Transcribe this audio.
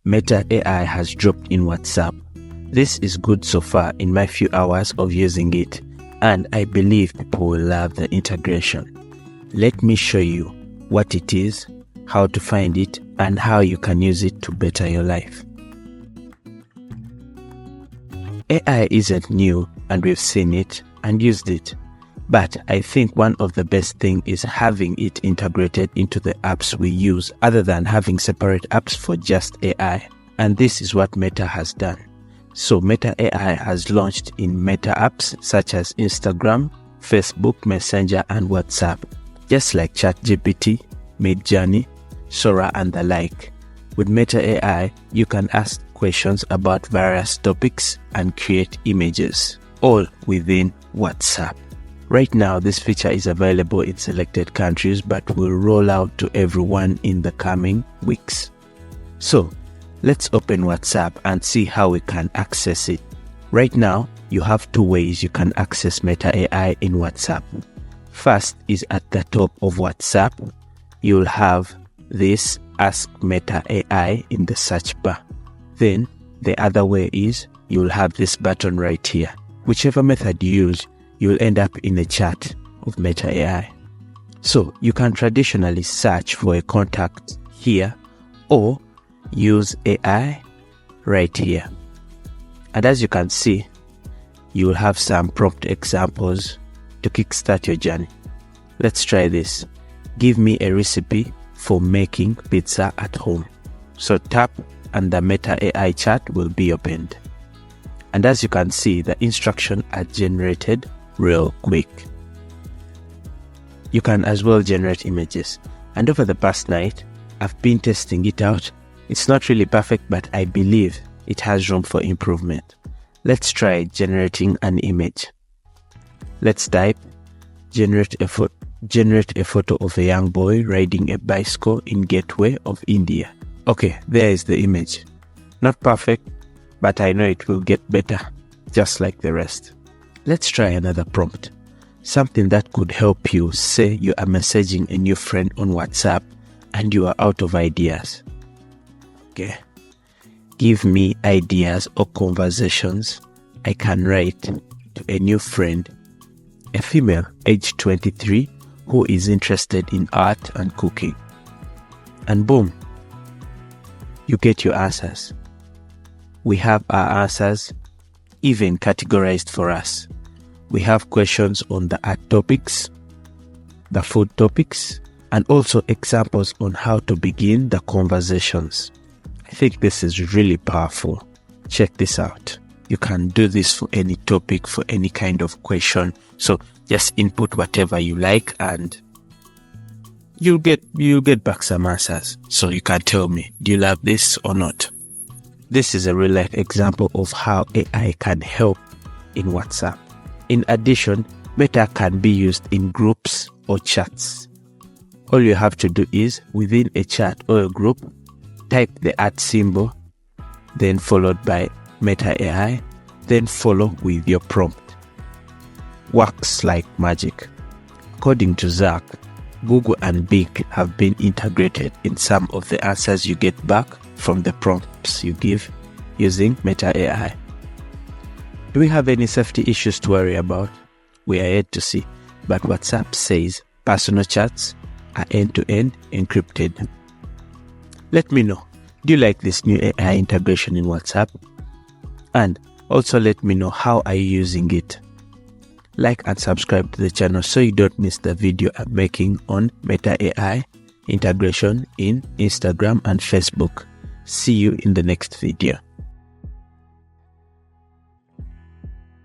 Meta AI has dropped in WhatsApp. This is good so far in my few hours of using it, and I believe people will love the integration. Let me show you what it is, how to find it, and how you can use it to better your life. AI isn't new, and we've seen it and used it. But I think one of the best things is having it integrated into the apps we use other than having separate apps for just AI. And this is what Meta has done. So Meta AI has launched in Meta apps such as Instagram, Facebook, Messenger, and WhatsApp, just like ChatGPT, Midjourney, Sora, and the like. With Meta AI, you can ask questions about various topics and create images, all within WhatsApp. Right now, this feature is available in selected countries, but will roll out to everyone in the coming weeks. So, let's open WhatsApp and see how we can access it. Right now, you have two ways you can access Meta AI in WhatsApp. First is at the top of WhatsApp. You'll have this Ask Meta AI in the search bar. Then, the other way is you'll have this button right here. Whichever method you use, you'll end up in a chat of Meta AI. So you can traditionally search for a contact here or use AI right here. And as you can see, you will have some prompt examples to kickstart your journey. Let's try this. Give me a recipe for making pizza at home. So tap and the Meta AI chat will be opened. And as you can see, the instructions are generated real quick. You can as well generate images, and over the past night I've been testing it out. It's not really perfect, but I believe it has room for improvement. Let's try generating an image. Let's type generate a photo of a young boy riding a bicycle in Gateway of India. Okay, there is the image. Not perfect, but I know it will get better, just like the rest. Let's try another prompt. Something that could help you. Say you are messaging a new friend on WhatsApp and you are out of ideas. Okay. Give me ideas or conversations I can write to a new friend, a female aged 23 who is interested in art and cooking. And boom, you get your answers. We have our answers even categorized for us. We have questions on the art topics, the food topics, and also examples on how to begin the conversations. I think this is really powerful. Check this out. You can do this for any topic, for any kind of question. So just input whatever you like and you'll get back some answers. So you can tell me, do you love this or not? This is a real life example of how AI can help in WhatsApp. In addition, Meta can be used in groups or chats. All you have to do is, within a chat or a group, type the @ symbol, then followed by Meta AI, then follow with your prompt. Works like magic. According to Zach, Google and Bing have been integrated in some of the answers you get back from the prompts you give using Meta AI. Do we have any safety issues to worry about? We are yet to see, but WhatsApp says personal chats are end-to-end encrypted. Let me know, do you like this new AI integration in WhatsApp? And also let me know, how are you using it? Like and subscribe to the channel so you don't miss the video I'm making on Meta AI integration in Instagram and Facebook. See you in the next video.